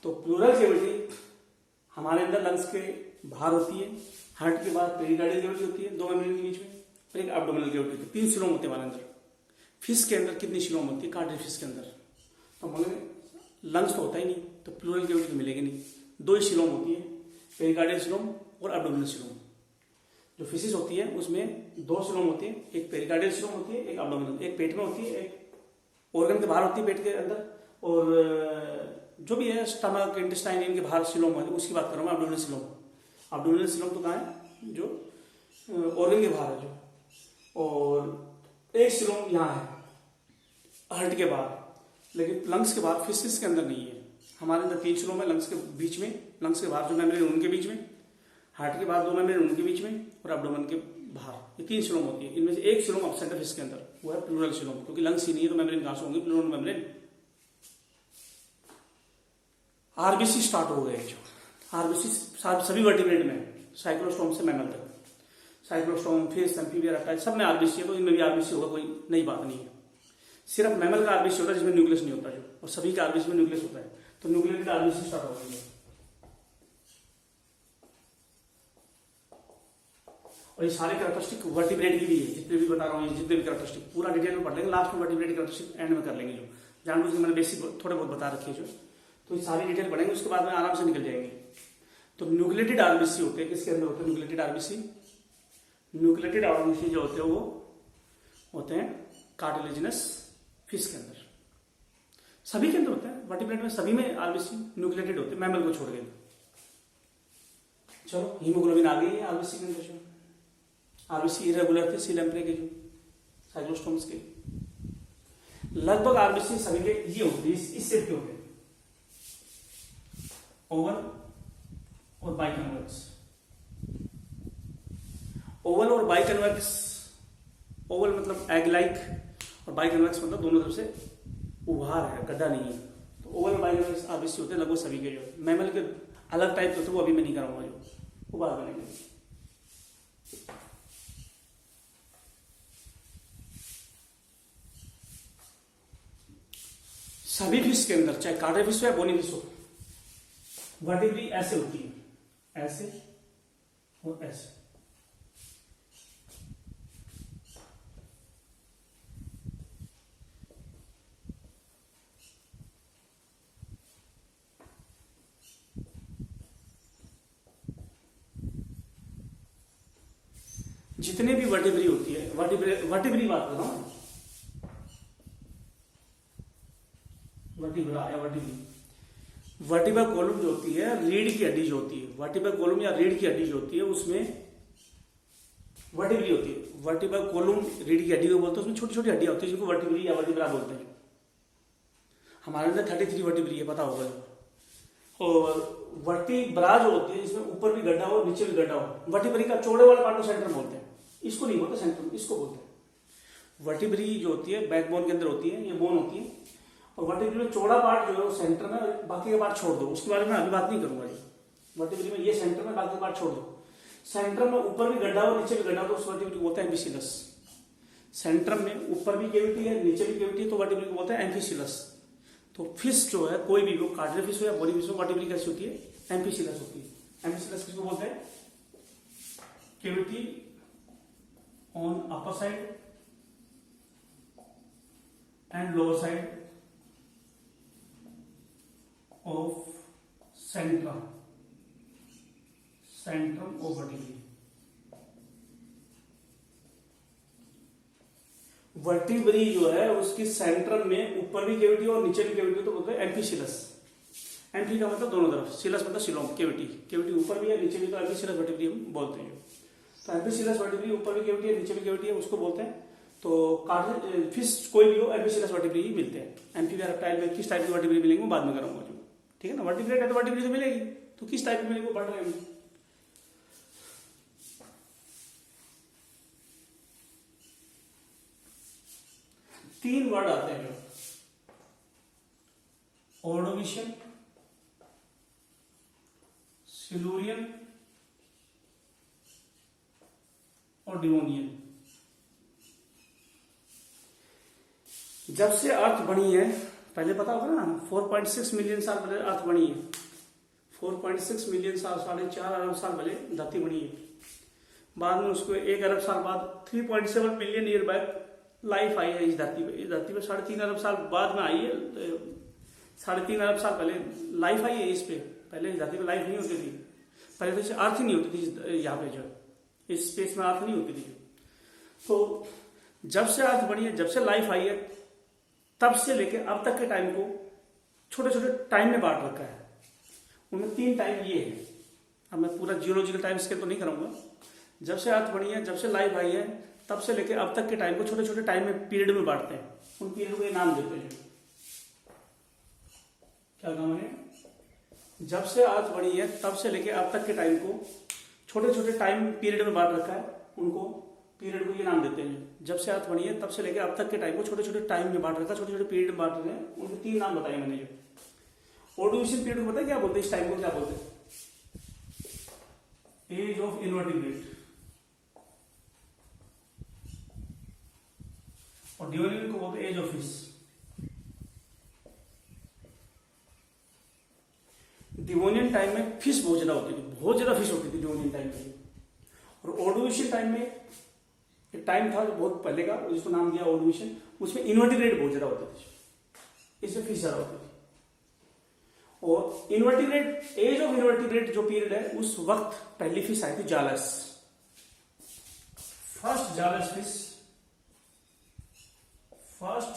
तो प्लूरल कैविटी हमारे अंदर लंग्स के बाहर होती है, हार्ट के बाद पेरिकार्डियल कैविटी होती है 2 मेम्ब्रेन के बीच में, और एक एब्डोमिनल कैविटी होती है। 3 सिलोम होते हैं हमारे अंदर। फिश के अंदर कितनी सिलोम होती है? कार्डियल फिश के अंदर तो बोले लंग्स तो होता ही नहीं, तो प्लूरल कैविटी तो मिलेगी नहीं। 2 ही सिलोम होती है, पेरिकार्डियल सिलोम और एब्डोमिनल सिलोम। जो फिशेस होती है उसमें 2 सिलोम होती है, एक पेरिकार्डियल सिलोम होती है, एक एब्डोमिनल। एक पेट में होती है, एक ऑर्गन के बाहर होती है पेट के अंदर, और जो भी है स्टमक, इंटेस्टाइन, इनके बाहर सिलोम है, उसकी बात कर रहा हूँ मैं, एब्डोमिनल सिलोम। एब्डोमिनल सिलोम तो कहाँ है? जो ऑर्गन के बाहर है जो। और एक सिलोम यहाँ है हार्ट के बाहर, लेकिन लंग्स के बाहर, फिशेस के अंदर नहीं है। हमारे अंदर 3 सिलोम है, लंग्स के बीच में, लंग्स के बाहर जो मेम्ब्रेन उनके बीच में, हार्ट के बाहर 2 मेम्ब्रेन उनके बीच में, और एब्डोमेन के बाहर। ये 3 सिलोम होती है। इनमें से एक सिलोम अपसेंट है फिश के अंदर, वो है प्लूरल सिलोम, क्योंकि लंग्स ही नहीं है तो मेम्ब्रेन कहां से होंगे? Pleural membrane. आरबीसी स्टार्ट हो गए जो आरबीसी सभी वर्टिब्रेट में, साइक्लोस्टोम से मैमल तक, साइक्लोस्टोम, फिश, एम्फीबिया, रेप्टाइल, सब में आरबीसी है। तो इनमें भी आरबीसी होगा, कोई नई बात नहीं है। सिर्फ मैमल का आरबीसी होता है जिसमें न्यूक्लियस नहीं होता जो, और सभी का आरबीसी में न्यूक्लियस होता है। तो न्यूक्लियस आरबीसी स्टार्ट हो गई है। और ये सारे कैरेक्टरिस्टिक वर्टिब्रेट की भी है, जितने भी बता रहा हूँ, जितने भी कैरेक्टरिस्टिक पूरा डिटेल में पढ़ लेंगे। लास्ट में वर्टिब्रेट कैरेक्टरिस्टिक एंड में कर लेंगे, जो जानबूझ के मैंने बेसिक थोड़े बहुत बता रखे हैं जो। तो ये सारी डिटेल पढ़ेंगे, उसके बाद में आराम से निकल जाएंगे। तो न्यूक्लिएटेड आरबीसी होते हैं, किसके अंदर होते हैं न्यूक्लिएटेड आरबीसी? न्यूक्लिएटेड आरबीसी जो होते हैं वो होते हैं कार्टिलेजिनस फिश के अंदर। सभी के अंदर होता है, वर्टिब्रेट में सभी में आरबीसी न्यूक्लिएटेड होते हैं, मैमल को छोड़ के। चलो, हीमोग्लोबिन आ गई है आरबीसी के अंदर जो। आरबीसी इरेगुलर थे सीलम्प्रे के जो साइक्लोस्टोम्स के। लगभग आरबीसी सभी के ये होते हैं, इस शेप के होते हैं, ओवल और बाइकन्वेक्स। ओवल और बाइकन्वेक्स, ओवल मतलब एग लाइक, और बाइकन्वेक्स मतलब दोनों तरफ से उभार है, गड्ढा नहीं है। तो ओवल और बाइकन्वेक्स आरबीसी होते हैं लगभग सभी के जो। मैमल के अलग टाइप होते हैं, वो अभी मैं नहीं कराऊंगा, जो उभार बनेंगे। सभी फिश के अंदर, चाहे कार्डे फिश हो या बोनी फिश हो, वर्टिब्री ऐसे होती है, ऐसे और ऐसे। जितने भी वर्टिब्री होती है, वर्टिब्री बात कर रहा हूं, वर्टिब्रा या वर्टिब्री। वर्टिब्रल कॉलम जो होती है, रीढ़ की हड्डी जो होती है, वर्टिब्रल कॉलम या रीढ़ की हड्डी जो होती है, उसमें वर्टिब्री होती है। वर्टिब्रल कॉलम रीढ़ की हड्डी को बोलते हैं, उसमें छोटी छोटी हड्डियां होती है जिनको वर्टिब्री या वर्टिब्रा बोलते हैं। हमारे अंदर 33 वर्टिब्री है, पता होगा। और वर्टिब्रा जो होती है, इसमें ऊपर भी गड्ढा हो, नीचे भी गड्ढा हो। वर्टिब्री का चौड़े वाला पार्ट को सेंटर बोलते हैं, इसको नहीं बोलते सेंटर, इसको बोलते हैं। वर्टिब्री जो होती है बैकबोन के अंदर होती है, ये बोन होती है। और वर्टिब्री में चौड़ा पार्ट जो है वो सेंटर में, बाकी का पार्ट छोड़ दो, उसके बारे में अभी बात नहीं करूंगा। वर्टिब्री में ये सेंटर में, बाकी का पार्ट छोड़ दो। सेंटर में ऊपर भी गड्ढा हो, नीचे भी गड्ढा हो, तो उस वर्टिब्री को बोलते हैं एम्फिसिलस। सेंटर में ऊपर भी कैविटी है, नीचे भी कैविटी है, तो वर्टिब्री को बोलते हैं एम्फिसिलस। तो फिश जो है, कोई भी हो, कार्टिलेजिनस फिश हो या बोनी फिश हो, वर्टिब्री कैसी होती है? एम्फीसिलस होती है। एम्फीसिलस किसको बोलते हैं? Cavity on upper side and lower side of Centrum of vertebrae. Vertebrae जो है उसकी सेंट्रम में ऊपर भी कैविटी और नीचे भी कैविटी, तो बोलते हैं एम्फीसिलस। एम्फी का मतलब दोनों तरफ, सिलस मतलब सिलोम, कैविटी ऊपर भी है नीचे भी, तो एम्फीसिलस वर्टिब्री हम बोलते हैं। तो एम्फीसिलस वर्टिब्री ऊपर भी कैविटी है नीचे भी कैविटी है, उसको बोलते हैं। तो फिश कोई भी हो एम्फीसिलस वर्टिब्री ही मिलते हैं। एम्फीबिया रेप्टाइल में किस टाइप की वर्टिब्री मिलेंगे वो बाद में करूंगा जो, ठीक है ना। वर्टिब्रेट है तो वर्टिब्री तो मिलेगी, तो किस टाइप की मिलेगी वो बढ़ रहे हैं। तीन वर्ड आते हैं जो, ऑर्डोविशियन, सिलूरियन और डिवोनियन। जब से अर्थ बनी है, पहले पता होगा ना, 4.6 मिलियन साल पहले अर्थ बनी है। 4.6 मिलियन साल, 4.5 अरब साल पहले धरती बनी है। बाद में उसको 1 अरब साल बाद 3.7 million year back life I है इस धरती पे। इस धरती पे 3.5 अरब साल बाद में आई है, 3.5 अरब साल पहले लाइफ आई है इस पे। पहले इस धरती पे लाइफ नहीं होती थी, पहले तो अर्थ ही नहीं होती थी यहाँ पे, जो इस स्पेस में अर्थ नहीं होती थी। तो जब से अर्थ बनी है, जब से लाइफ आई है, तब से लेके अब तक के टाइम को छोटे छोटे टाइम में बांट रखा है। उनमें 3 टाइम ये है। अब मैं पूरा जियोलॉजिकल टाइम स्केल तो नहीं करूंगा। जब से अर्थ बनी है, जब से लाइफ आई है, तब से लेके अब तक के टाइम को छोटे छोटे टाइम में, पीरियड में बांटते हैं। उन पीरियड को ये नाम देते हैं। क्या नाम है? जब से अर्थ बनी है तब से लेके अब तक के टाइम को छोटे छोटे टाइम पीरियड में बांट रखा है, उनको पीरियड को ये नाम देते हैं। जब से अर्थ बनी है तब से लेके अब तक के टाइम को छोटे छोटे टाइम में बांट रखा है, छोटे छोटे पीरियड में बांट रहे हैं। उनके 3 नाम बताए मैंने। जो ऑर्डोविशियन पीरियड को पता है क्या बोलते हैं? इस टाइम को क्या बोलते हैं? Age of invertebrate. और डिवोनियन को बोलते हैं age of fish. Devonian time में फिश बहुत ज्यादा होती थी, बहुत ज्यादा फिश होती थी डिवोनियन टाइम में। और ऑर्डोविशियन टाइम में एक टाइम था जो बहुत पहले का, जिसको नाम दिया ऑर्डोविशियन, उसमें इन्वर्टिब्रेट बहुत ज्यादा होते थे, इसमें फिश ज्यादा होती थी। और इन्वर्टिब्रेट, एज ऑफ इन्वर्टिब्रेट जो पीरियड है, उस वक्त पहली फिश आई थी jawless. First jawless fish, first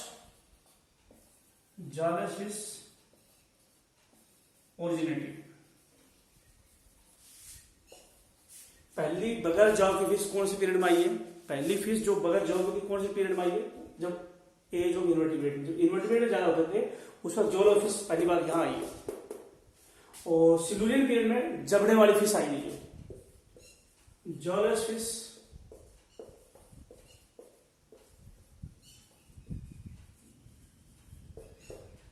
jawless fish originated. पहली बगैर जाव की फिश कौन सी पीरियड में आई है? पहली फिश जो बगैर जाव की कौन सी पीरियड में आई है? जब एज ऑफ इन्वर्टिब्रेट, जो इन्वर्टिब्रेट ज्यादा होते थे, उस वक्त जोलो फिश पहली बार यहां आई है। और सिलूरियन पीरियड में जबड़े वाली फिश आई है, जॉलस फिश।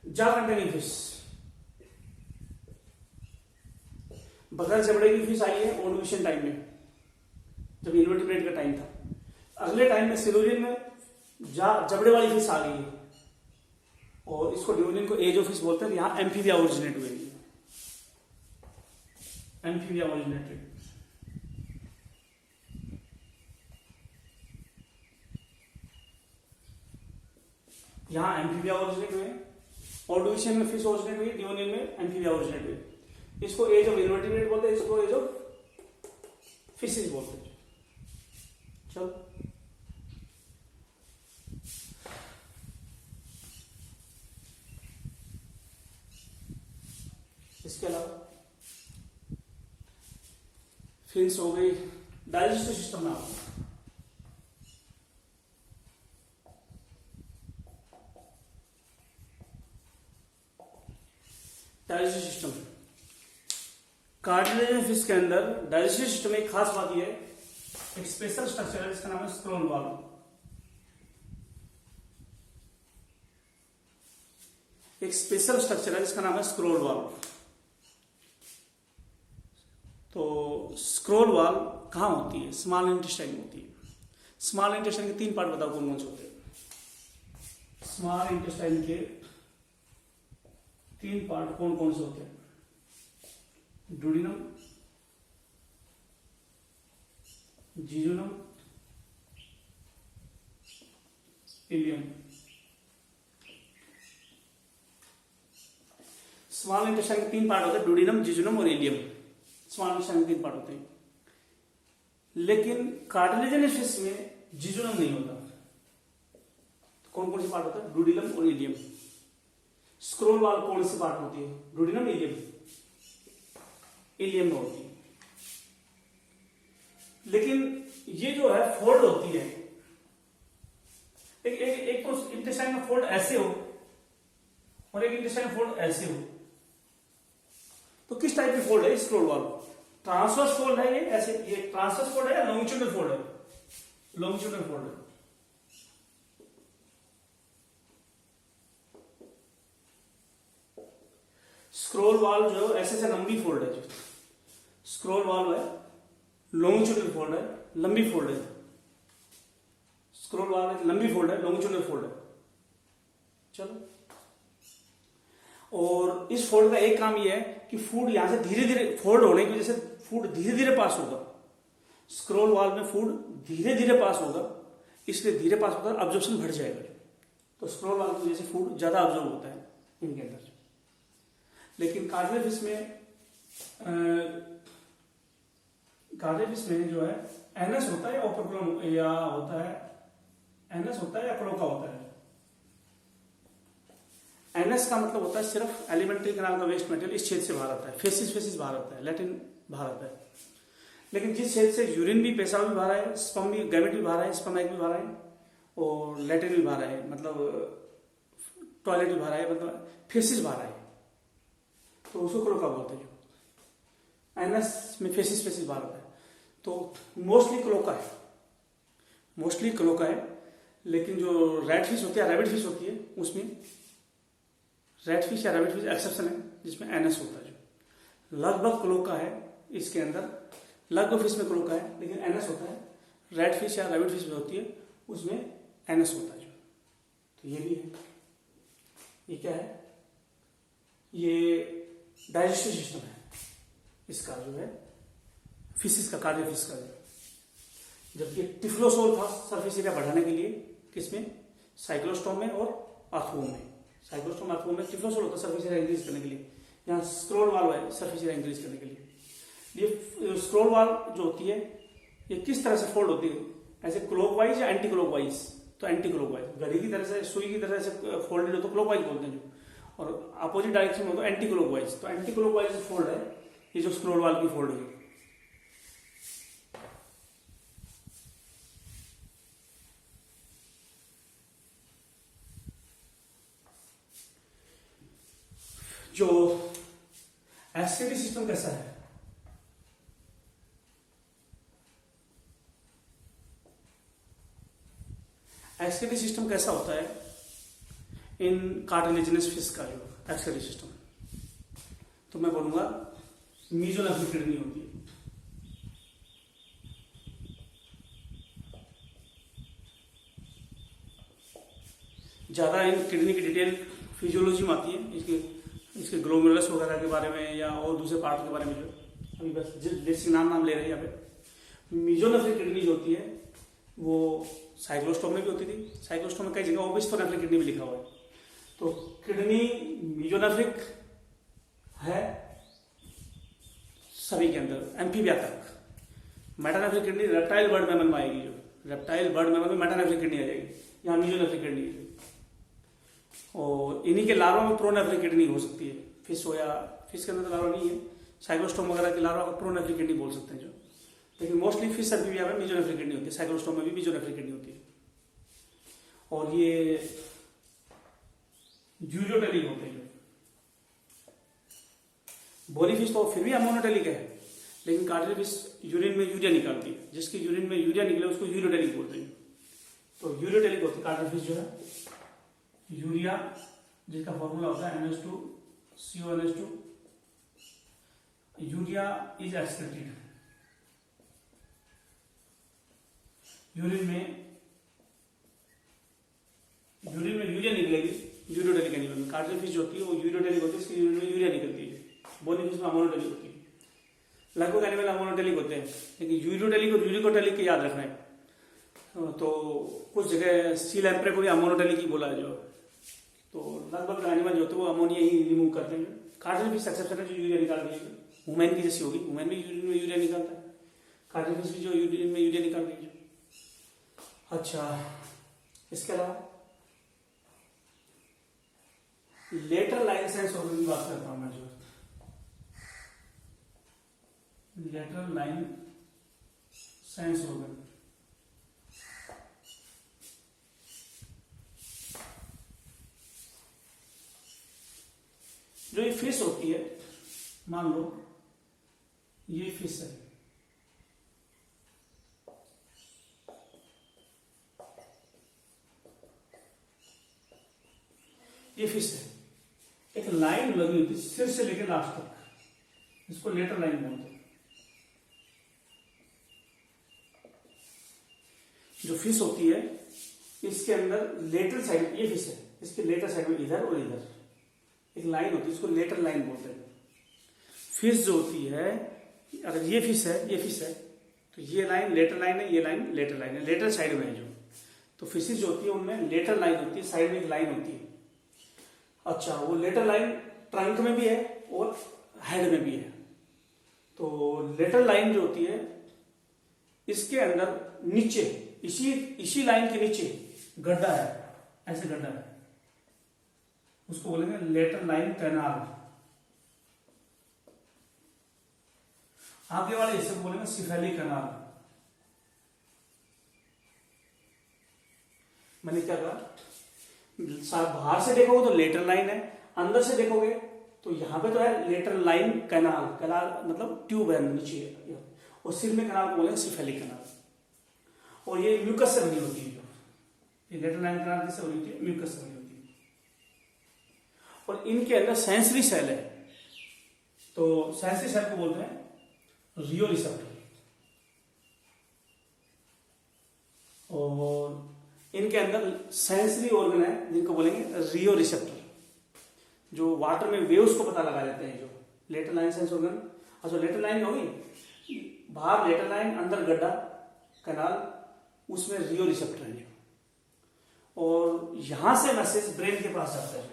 जा कंटेनिंग फिश, बगैर जबड़े की फिश आई है ऑर्डोविशियन टाइम में, जब इन्वर्टिब्रेट का टाइम था। अगले टाइम में सिलूरियन में जबड़े वाली फिश आ गई है, और इसको डिवोनियन को एज ऑफ फिश बोलते हैं। यहां एम्फीबिया ओरिजिनेट हुए, एम्फीबिया ओरिजिनेटेड। यहां एम्फीबिया ओरिजिनेट हुए, ऑर्डोविशियन में फिश ओरिजिनेट हुई, डिवोनियन में एम्फीबिया ओरिजिनेट हुई। इसको एज ऑफ इन्वर्टिब्रेट बोलते हैं, इसको एज ऑफ फिशेज बोलते हैं। चलो, इसके अलावा फिन्स हो गई। डाइजेस्टिव सिस्टम में आपको डाइजेस्टिव सिस्टम, कार्टिलेजियस फिश के अंदर डाइजेस्टिव सिस्टम में एक खास बात यह है, एक स्पेशल स्ट्रक्चर है जिसका नाम है स्क्रोल वाल्व। एक स्पेशल स्ट्रक्चर है जिसका नाम है स्क्रोल वाल्व। तो स्क्रोल वाल्व कहां होती है? स्मॉल इंटेस्टाइन में होती है। स्मॉल इंटेस्टाइन के 3 पार्ट बताओ कौन कौन से होते हैं? स्मॉल इंटेस्टाइन के 3 पार्ट कौन कौन से होते हैं? डुडिनम, जिजुनम, इलियम। स्मॉल इंटेस्टाइन के 3 पार्ट होते हैं, डुडिनम, जिजुनम और इलियम। स्मॉल इंटेस्टाइन के 3 पार्ट होते हैं, लेकिन कार्टिलेजिनस फिश में जिजुनम नहीं होता। तो कौन कौन से पार्ट होता है? डुडिनम और इलियम। स्क्रोल वाल कौन सी पार्ट होती है? डुडिनम, इलियम। इलियम में होती है। लेकिन ये जो है फोल्ड होती है, एक तो इंटेस्टाइन में फोल्ड ऐसे हो और एक इंटेस्टाइन फोल्ड ऐसे हो। तो किस टाइप की फोल्ड है स्क्रोल वाल? ट्रांसवर्स फोल्ड है ये, ऐसे ये ट्रांसवर्स फोल्ड है या लॉन्गिट्यूडनल फोल्ड है? लॉन्गिट्यूडनल फोल्ड है। स्क्रोल वाल जो ऐसे से लंबी फोल्ड है, जो स्क्रोल वाल है लॉन्गिट्यूडनल फोल्ड है, लंबी फोल्ड है। स्क्रोल वाल है लंबी फोल्ड है, लॉन्गिट्यूडनल फोल्ड है। चलो, और इस फोल्ड का एक काम यह है कि फूड यहां से धीरे धीरे फोल्ड होने की वजह से फूड धीरे धीरे पास होगा। स्क्रोल वाल में फूड धीरे धीरे पास होगा, इसलिए धीरे पास होगा, अब्जॉर्प्शन बढ़ जाएगा। तो स्क्रोल वाल की वजह से फूड ज्यादा ऑब्जॉर्व होता है इनके अंदर। लेकिन कार्टिलेजिनस में जो है एनएस होता है या ओपरकुलम या होता है, एनएस होता है या क्लोका होता है। एनएस का मतलब होता है सिर्फ एलिमेंट्री कैनाल का वेस्ट मटेरियल इस छेद से बाहर आता है, फेसिस बाहर आता है, लैटिन बाहर आता है। लेकिन जिस छेद से यूरिन भी, पेशाब भी बाहर है, स्पर्म भी, गैमेट भी बाहर है, स्पर्म एग भी बाहर है और लैटिन भी बाहर है, मतलब टॉयलेट भी बाहर है, मतलब फेसिस बाहर है, तो उसको क्लोका बोलते हैं। जो एनएस में फेसिस बाहर होता है, तो मोस्टली क्लोका है। लेकिन जो रेड फिश होती है, रैबिट फिश होती है, उसमें रेड फिश या रैबिट फिश एक्सेप्शन है, जिसमें एनएस होता है। जो लगभग क्लोका है इसके अंदर, लगभग फिश में क्लोका है लेकिन एनएस होता है। रेड फिश या रैबिट फिश में होती है, उसमें एनएस होता है। जो तो ये भी है। ये क्या है? ये डाइजेस्टिव सिस्टम है इसका, जो है फिशिस का, कार्डियल फिश का। जबकि टिफ्लोसोल था सरफेस एरिया बढ़ाने के लिए, किसमें? साइक्लोस्टोम में और आर्थ्रोम में। साइक्लोस्टोम, आर्थ्रोम में टिफ्लोसोल होता है सरफेस एरिया इंक्रीज करने के लिए। यहाँ स्क्रोल वाल है सरफेस एरिया इंक्रीज करने के लिए। ये स्क्रोल वाल जो होती है, ये किस तरह से फोल्ड होती है? ऐसे क्लॉकवाइज या एंटी क्लॉकवाइज? तो एंटी क्लॉकवाइज, घड़ी की तरह से, सुई की तरह से फोल्डेड हो तो क्लॉकवाइज बोलते हैं। जो और अपोजिट डायरेक्शन में हो तो एंटी क्लॉकवाइज। तो एंटी क्लॉकवाइज फोल्ड है ये जो स्क्रोल वाल की फोल्ड है। जो एस्केटी सिस्टम कैसा है? एस्केटी सिस्टम कैसा होता है इन कार्टिलेजिनस फिश का? जो एस्केटी सिस्टम, तो मैं बोलूंगा मीजोनेफ्रिक किडनी होती है। ज्यादा इन किडनी की डिटेल फिजियोलॉजी में आती है, इसके ग्लोमेरुलस वगैरह के बारे में या और दूसरे पार्ट के बारे में। जो अभी बस जिस नाम ले रहे हैं यहाँ पे, मीजोनेफ्रिक किडनी जो होती है वो साइक्लोस्टोम में भी होती थी। साइक्लोस्टोम में कई जगह ओबिस्टोनेफ्रिक किडनी भी लिखा हुआ है। तो किडनी मीजोनेफ्रिक है सभी के अंदर, एम्फीबिया तक। Metanephric kidney reptile bird mammal में आएगी। जो रेप्टाइल बर्ड मैमल में मेटानेफ्रिक किडनी आ जाएगी, यहाँ मीजोनेफ्रिक किडनी है। और इन्हीं के लार्वा में प्रोनेफ्रिक किडनी हो सकती है। फिश हो या फिश के अंदर लार्वा नहीं है, साइक्लोस्टोम वगैरह के लार्वा प्रोनेफ्रिक किडनी बोल सकते हैं। जो लेकिन मोस्टली फिश एम्फीबिया में मीजोनेफ्रिक किडनी होती है, साइक्लोस्टोम में भी मीजोनेफ्रिक किडनी होती है। और ये यूरियोटेलिक होते हैं। बोरी फिश तो फिर भी अमोनोटेलिक है, लेकिन कार्टिलेज फिश यूरिन में यूरिया निकालती है। जिसकी यूरिन में यूरिया निकले उसको यूरियोटेलिक बोलते हैं। तो यूरियोटेलिक होती है कार्टिलेज फिश जो है। यूरिया जिसका फॉर्मूला होता है NH2CO NH2। Urea is excreted. Urine में यूरिया निकलेगी, यूरियोटेलिक एनिमल में। कार्टिलेज फिश जो होती है वो यूरियोटेलिक होती है, इसकी यूरिन में यूरिया निकलती है। बोनी फिश में अमोनोटेलिक होती है। लगभग एनिमल मोनोटेलिक होते हैं, लेकिन यूरियोटेलिक और यूरिकोटेलिक याद रखना है। तो कुछ जगह सी लैम्प्रे को भी अमोनोटेलिक ही बोला है जो। तो लगभग एनिमल जो होते हैं वो अमोनिया ही रिमूव करते हैं। कार्टन फिश एक्सेप्शन है जो यूरिया निकाल देगी, वुमेन की जैसी होगी, वुमेन भी यूरिन में यूरिया निकालता है, कार्टन फिश भी जो यूरिन में यूरिया निकाल देगी। अच्छा, इसके अलावा लेटर लाइन सेंस ऑर्गन की बात करता हूं मैं जो। लेटर लाइन सेंस ऑर्गन जो ये फिश होती है, मान लो ये फिश है, ये फिश है, एक लाइन लगी होती है सिर से लेकर लास्ट तक, इसको लेटर लाइन बोलते हैं। जो फिश होती है इसके अंदर लेटर साइड, ये फिश है, इसके लेटर साइड में इधर और इधर एक लाइन होती है, इसको लेटर लाइन बोलते हैं। फिश जो होती है, अगर ये फिश है तो ये लाइन लेटर लाइन है, ये लाइन लेटर लाइन है, लेटर साइड में है जो। तो फिशेज जो होती है उनमें लेटर लाइन होती है, साइड में एक लाइन होती है। अच्छा, वो लेटर लाइन ट्रंक में भी है और हेड में भी है। तो लेटर लाइन जो होती है इसके अंदर नीचे इसी लाइन के नीचे गड्ढा है, ऐसे गड्ढा है, उसको बोलेंगे लेटर लाइन कैनाल। आगे वाले हिस्से को बोलेंगे सिफेलिक कैनाल। मैंने क्या कहा, बाहर से देखोगे तो लेटर लाइन है, अंदर से देखोगे तो यहां पे तो है लेटर लाइन कैनाल, कैनाल मतलब ट्यूब है नीचे, और सिर में कैनाल को बोलेंगे सिफेलिक कैनाल। और ये म्यूकस से बनी होती है, जो ये लेटर लाइन कैनाल से बनी होती है, म्यूकस से बनी होती है। और इनके अंदर सेंसरी सेल है, तो सेंसरी सेल को बोलते हैं रियो रिसेप्टर। और इनके अंदर सेंसरी ऑर्गन है जिनको बोलेंगे रियो रिसेप्टर, जो वाटर में वेव्स को पता लगा देते हैं, जो लेटर लाइन सेंस ऑर्गन। अच्छा, लेटर लाइन होगी, बाहर लेटर लाइन, अंदर गड्ढा कैनाल, उसमें रियो रिसेप्टर है, और यहां से मैसेज ब्रेन के पास जाता है।